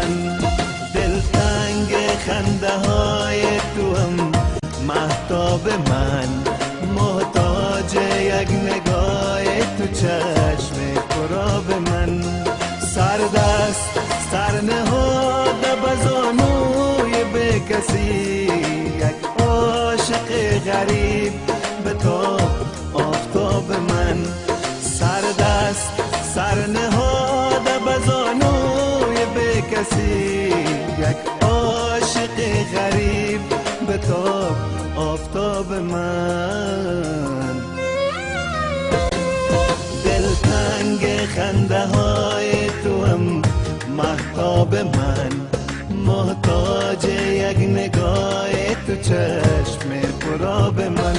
من، دلتنگ خنده های تو هم مهتاب من، محتاج یک نگاه تو چشم پرآب من. سردست سر نهاده بزانوی به کسی، یک عاشق غریب به تو آفتاب من. سردست سر نهاده بزانوی به کسی، یک عاشق غریب به تو آفتاب من. دلتنگ خنده های تو هم مهتاب من، محتاج یک نگاه تو چشم پرآب من.